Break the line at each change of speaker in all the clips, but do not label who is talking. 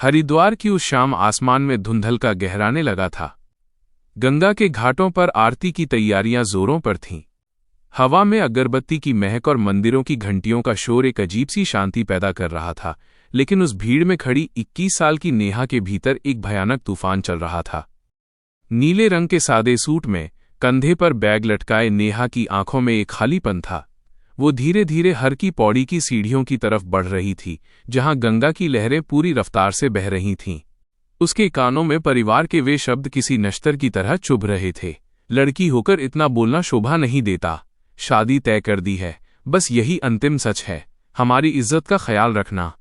हरिद्वार की उस शाम आसमान में धुंधलका गहराने लगा था। गंगा के घाटों पर आरती की तैयारियां जोरों पर थीं। हवा में अगरबत्ती की महक और मंदिरों की घंटियों का शोर एक अजीब सी शांति पैदा कर रहा था। लेकिन उस भीड़ में खड़ी 21 साल की नेहा के भीतर एक भयानक तूफान चल रहा था। नीले रंग के सादे सूट में, कंधे पर बैग लटकाए नेहा की आंखों में एक खालीपन था। वो धीरे धीरे हर की पौड़ी की सीढ़ियों की तरफ बढ़ रही थी, जहां गंगा की लहरें पूरी रफ्तार से बह रही थीं। उसके कानों में परिवार के वे शब्द किसी नश्तर की तरह चुभ रहे थे। लड़की होकर इतना बोलना शोभा नहीं देता। शादी तय कर दी है, बस यही अंतिम सच है। हमारी इज्जत का ख्याल रखना।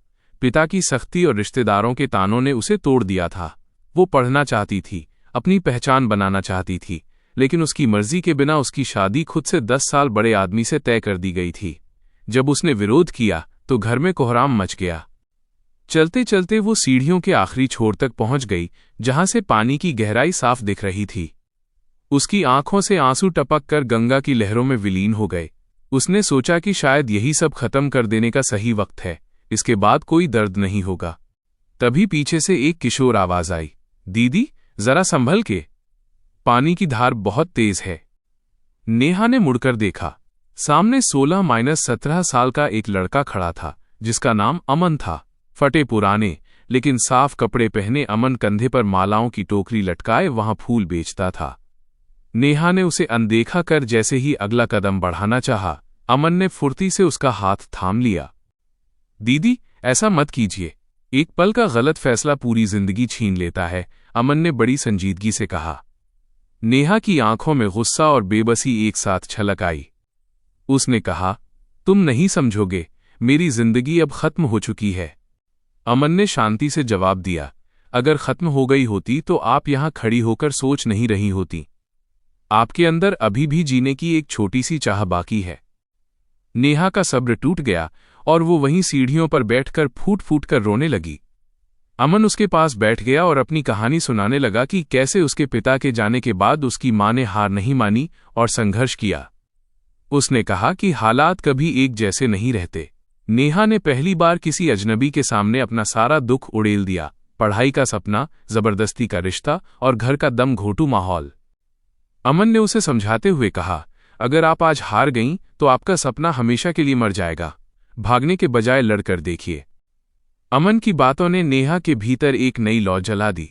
पिता की सख्ती और रिश्तेदारों के तानों ने उसे तोड़ दिया था। वो पढ़ना चाहती थी, अपनी पहचान बनाना चाहती थी, लेकिन उसकी मर्जी के बिना उसकी शादी खुद से 10 साल बड़े आदमी से तय कर दी गई थी। जब उसने विरोध किया तो घर में कोहराम मच गया। चलते चलते वो सीढ़ियों के आखिरी छोर तक पहुंच गई, जहां से पानी की गहराई साफ दिख रही थी। उसकी आंखों से आंसू टपक कर गंगा की लहरों में विलीन हो गए। उसने सोचा कि शायद यही सब खत्म कर देने का सही वक्त है, इसके बाद कोई दर्द नहीं होगा। तभी पीछे से एक किशोर आवाज आई, दीदी जरा संभल के, पानी की धार बहुत तेज है। नेहा ने मुड़कर देखा। सामने 16-17 साल का एक लड़का खड़ा था, जिसका नाम अमन था। फटे पुराने लेकिन साफ कपड़े पहने अमन कंधे पर मालाओं की टोकरी लटकाए वहां फूल बेचता था। नेहा ने उसे अनदेखा कर जैसे ही अगला कदम बढ़ाना चाहा, अमन ने फुर्ती से उसका हाथ थाम लिया। दीदी ऐसा मत कीजिए, एक पल का गलत फैसला पूरी जिंदगी छीन लेता है, अमन ने बड़ी संजीदगी से कहा। नेहा की आंखों में गुस्सा और बेबसी एक साथ छलक आई। उसने कहा, तुम नहीं समझोगे, मेरी जिंदगी अब खत्म हो चुकी है। अमन ने शांति से जवाब दिया, अगर खत्म हो गई होती तो आप यहां खड़ी होकर सोच नहीं रही होती। आपके अंदर अभी भी जीने की एक छोटी सी चाह बाकी है। नेहा का सब्र टूट गया और वो वहीं सीढ़ियों पर बैठकर फूट फूट कर रोने लगी। अमन उसके पास बैठ गया और अपनी कहानी सुनाने लगा कि कैसे उसके पिता के जाने के बाद उसकी मां ने हार नहीं मानी और संघर्ष किया। उसने कहा कि हालात कभी एक जैसे नहीं रहते। नेहा ने पहली बार किसी अजनबी के सामने अपना सारा दुख उड़ेल दिया, पढ़ाई का सपना, जबरदस्ती का रिश्ता और घर का दम घोटू माहौल। अमन ने उसे समझाते हुए कहा, अगर आप आज हार गईं तो आपका सपना हमेशा के लिए मर जाएगा। भागने के बजाय लड़कर देखिए। अमन की बातों ने नेहा के भीतर एक नई लौ जला दी।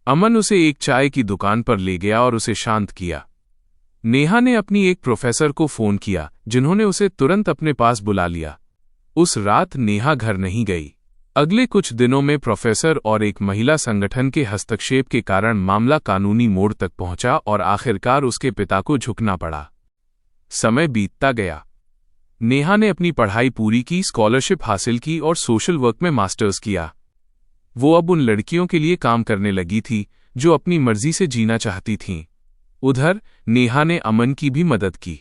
अमन उसे एक चाय की दुकान पर ले गया और उसे शांत किया। नेहा ने अपनी एक प्रोफेसर को फोन किया, जिन्होंने उसे तुरंत अपने पास बुला लिया। उस रात नेहा घर नहीं गई। अगले कुछ दिनों में प्रोफेसर और एक महिला संगठन के हस्तक्षेप के कारण मामला कानूनी मोड़ तक पहुंचा और आखिरकार उसके पिता को झुकना पड़ा। समय बीतता गया। नेहा ने अपनी पढ़ाई पूरी की, स्कॉलरशिप हासिल की और सोशल वर्क में मास्टर्स किया। वो अब उन लड़कियों के लिए काम करने लगी थी जो अपनी मर्जी से जीना चाहती थीं। उधर नेहा ने अमन की भी मदद की,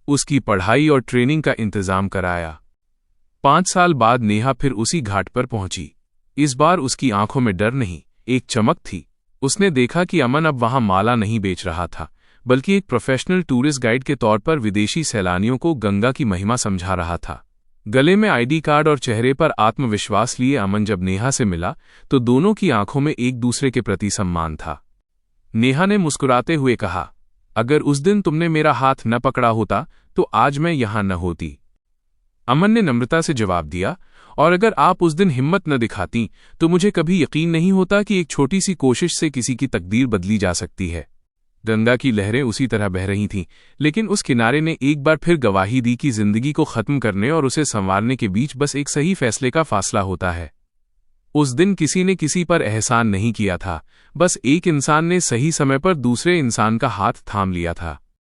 उसकी पढ़ाई और ट्रेनिंग का इंतजाम कराया। 5 साल बाद नेहा फिर उसी घाट पर पहुंची। इस बार उसकी आंखों में डर नहीं, एक चमक थी। उसने देखा कि अमन अब वहां माला नहीं बेच रहा था, बल्कि एक प्रोफेशनल टूरिस्ट गाइड के तौर पर विदेशी सैलानियों को गंगा की महिमा समझा रहा था। गले में आईडी कार्ड और चेहरे पर आत्मविश्वास लिए अमन जब नेहा से मिला तो दोनों की आंखों में एक दूसरे के प्रति सम्मान था। नेहा ने मुस्कुराते हुए कहा, अगर उस दिन तुमने मेरा हाथ न पकड़ा होता तो आज मैं यहां न होती। अमन ने नम्रता से जवाब दिया, और अगर आप उस दिन हिम्मत न दिखाती तो मुझे कभी यकीन नहीं होता कि एक छोटी सी कोशिश से किसी की तकदीर बदली जा सकती है। गंगा की लहरें उसी तरह बह रही थीं, लेकिन उस किनारे ने एक बार फिर गवाही दी कि जिंदगी को खत्म करने और उसे संवारने के बीच बस एक सही फैसले का फासला होता है। उस दिन किसी ने किसी पर एहसान नहीं किया था, बस एक इंसान ने सही समय पर दूसरे इंसान का हाथ थाम लिया था।